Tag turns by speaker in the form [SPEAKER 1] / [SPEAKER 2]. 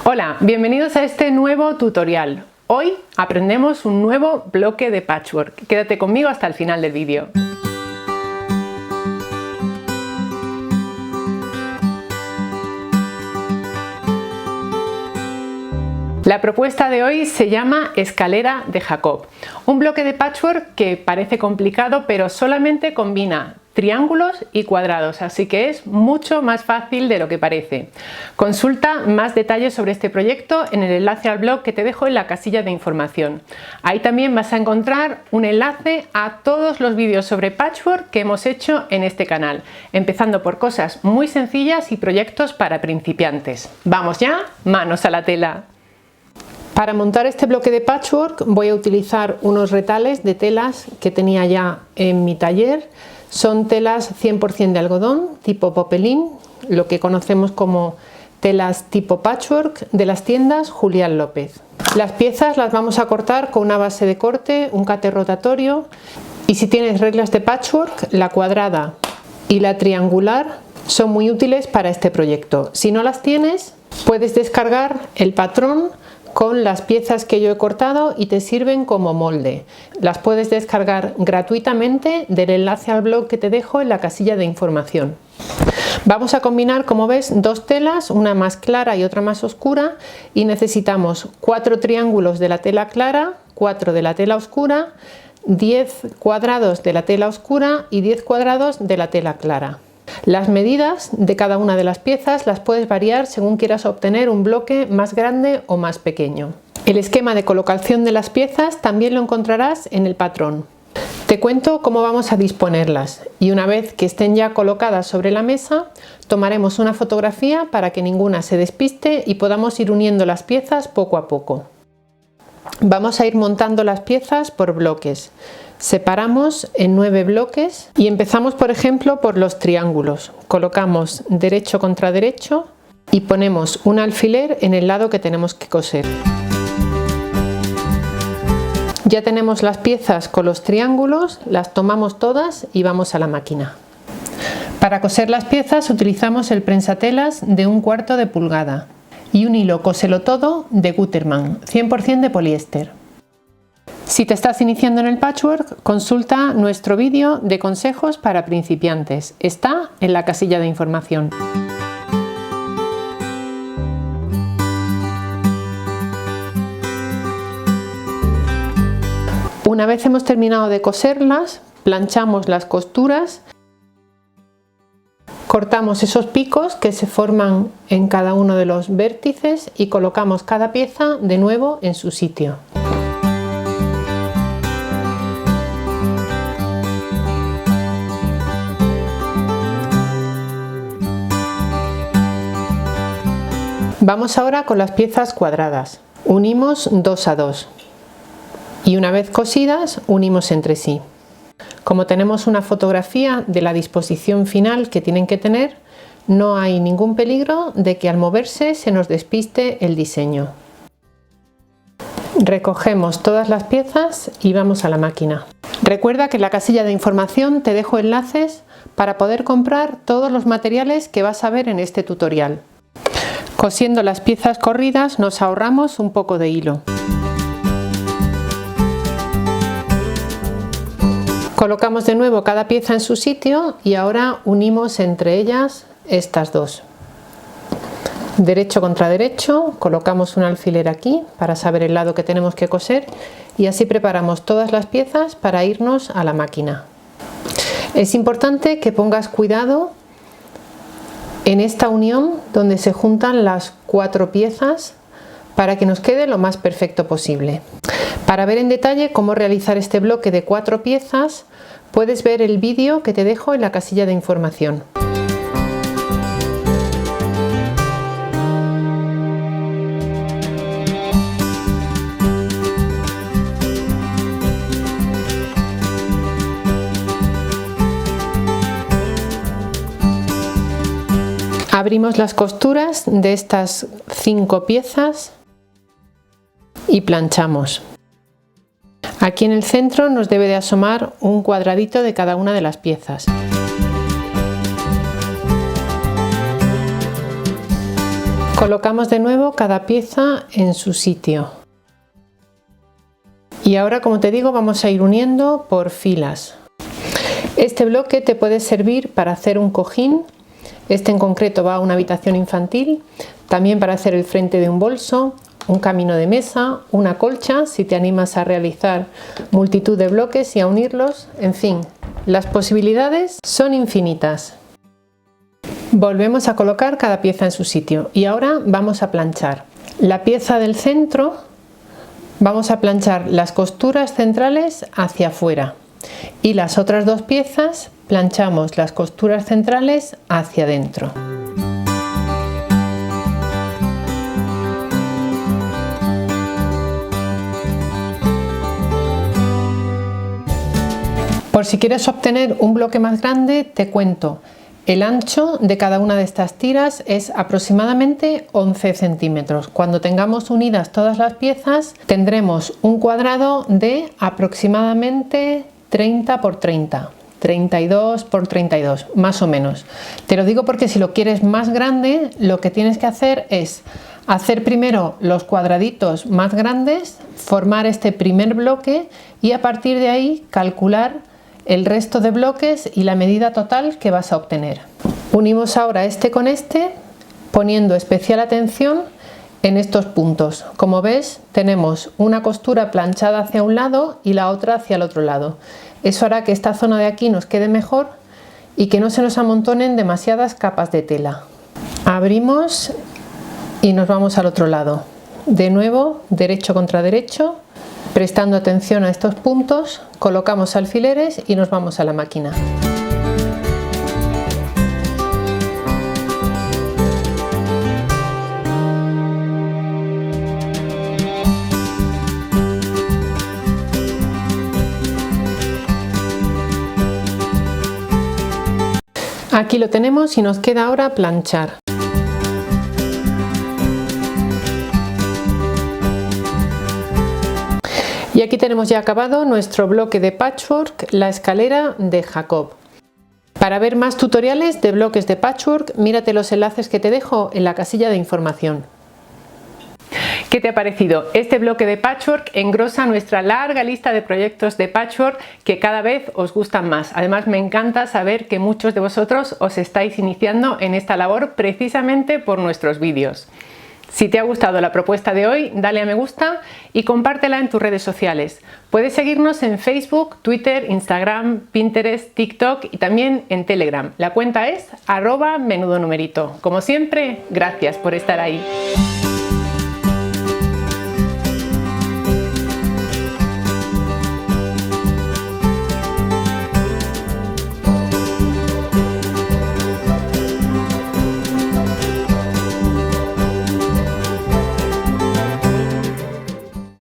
[SPEAKER 1] Hola, bienvenidos a este nuevo tutorial. Hoy aprendemos un nuevo bloque de patchwork. Quédate conmigo hasta el final del vídeo. La propuesta de hoy se llama Escalera de Jacob, un bloque de patchwork que parece complicado pero solamente combina triángulos y cuadrados, así que es mucho más fácil de lo que parece. Consulta más detalles sobre este proyecto en el enlace al blog que te dejo en la casilla de información. Ahí también vas a encontrar un enlace a todos los vídeos sobre patchwork que hemos hecho en este canal, empezando por cosas muy sencillas y proyectos para principiantes. ¡Vamos ya! ¡Manos a la tela! Para montar este bloque de patchwork voy a utilizar unos retales de telas que tenía ya en mi taller. Son telas 100% de algodón, tipo popelín, lo que conocemos como telas tipo patchwork de las tiendas Julián López. Las piezas las vamos a cortar con una base de corte, un cate rotatorio, y si tienes reglas de patchwork, la cuadrada y la triangular son muy útiles para este proyecto. Si no las tienes, puedes descargar el patrón con las piezas que yo he cortado y te sirven como molde. Las puedes descargar gratuitamente del enlace al blog que te dejo en la casilla de información. Vamos a combinar, como ves, dos telas, una más clara y otra más oscura, y necesitamos 4 triángulos de la tela clara, 4 de la tela oscura, 10 cuadrados de la tela oscura y 10 cuadrados de la tela clara. Las medidas de cada una de las piezas las puedes variar según quieras obtener un bloque más grande o más pequeño. El esquema de colocación de las piezas también lo encontrarás en el patrón. Te cuento cómo vamos a disponerlas y una vez que estén ya colocadas sobre la mesa, tomaremos una fotografía para que ninguna se despiste y podamos ir uniendo las piezas poco a poco. Vamos a ir montando las piezas por bloques. Separamos en 9 bloques y empezamos, por ejemplo, por los triángulos. Colocamos derecho contra derecho y ponemos un alfiler en el lado que tenemos que coser. Ya tenemos las piezas con los triángulos, las tomamos todas y vamos a la máquina. Para coser las piezas utilizamos el prensatelas de 1/4 de pulgada y un hilo cóselo todo de Gutermann, 100% de poliéster. Si te estás iniciando en el patchwork, consulta nuestro vídeo de consejos para principiantes. Está en la casilla de información. Una vez hemos terminado de coserlas, planchamos las costuras, cortamos esos picos que se forman en cada uno de los vértices y colocamos cada pieza de nuevo en su sitio. Vamos ahora con las piezas cuadradas. Unimos 2 a 2 y una vez cosidas unimos entre sí. Como tenemos una fotografía de la disposición final que tienen que tener, no hay ningún peligro de que al moverse se nos despiste el diseño. Recogemos todas las piezas y vamos a la máquina. Recuerda que en la casilla de información te dejo enlaces para poder comprar todos los materiales que vas a ver en este tutorial. Cosiendo las piezas corridas nos ahorramos un poco de hilo. Colocamos de nuevo cada pieza en su sitio y ahora unimos entre ellas estas dos. Derecho contra derecho, colocamos un alfiler aquí para saber el lado que tenemos que coser y así preparamos todas las piezas para irnos a la máquina. Es importante que pongas cuidado en esta unión donde se juntan las 4 piezas para que nos quede lo más perfecto posible. Para ver en detalle cómo realizar este bloque de 4 piezas, puedes ver el vídeo que te dejo en la casilla de información. Abrimos las costuras de estas 5 piezas y planchamos. Aquí en el centro nos debe de asomar un cuadradito de cada una de las piezas. Colocamos de nuevo cada pieza en su sitio. Y ahora, como te digo, vamos a ir uniendo por filas. Este bloque te puede servir para hacer un cojín. Este en concreto va a una habitación infantil, también para hacer el frente de un bolso, un camino de mesa, una colcha, si te animas a realizar multitud de bloques y a unirlos. En fin, las posibilidades son infinitas. Volvemos a colocar cada pieza en su sitio y ahora vamos a planchar. La pieza del centro, vamos a planchar las costuras centrales hacia afuera y las otras dos piezas planchamos las costuras centrales hacia adentro. Por si quieres obtener un bloque más grande, te cuento. El ancho de cada una de estas tiras es aproximadamente 11 centímetros. Cuando tengamos unidas todas las piezas, tendremos un cuadrado de aproximadamente 30 por 30, 32 por 32, más o menos. Te lo digo porque si lo quieres más grande, lo que tienes que hacer es hacer primero los cuadraditos más grandes, formar este primer bloque y a partir de ahí calcular el resto de bloques y la medida total que vas a obtener. Unimos ahora este con este, poniendo especial atención en estos puntos. Como ves, tenemos una costura planchada hacia un lado y la otra hacia el otro lado. Eso hará que esta zona de aquí nos quede mejor y que no se nos amontonen demasiadas capas de tela. Abrimos y nos vamos al otro lado. De nuevo, derecho contra derecho. Prestando atención a estos puntos, colocamos alfileres y nos vamos a la máquina. Aquí lo tenemos y nos queda ahora planchar. Y aquí tenemos ya acabado nuestro bloque de patchwork, la escalera de Jacob. Para ver más tutoriales de bloques de patchwork, mírate los enlaces que te dejo en la casilla de información. ¿Qué te ha parecido? Este bloque de patchwork engrosa nuestra larga lista de proyectos de patchwork que cada vez os gustan más. Además, me encanta saber que muchos de vosotros os estáis iniciando en esta labor precisamente por nuestros vídeos. Si te ha gustado la propuesta de hoy, dale a me gusta y compártela en tus redes sociales. Puedes seguirnos en Facebook, Twitter, Instagram, Pinterest, TikTok y también en Telegram. La cuenta es @menudonumerito. Como siempre, gracias por estar ahí.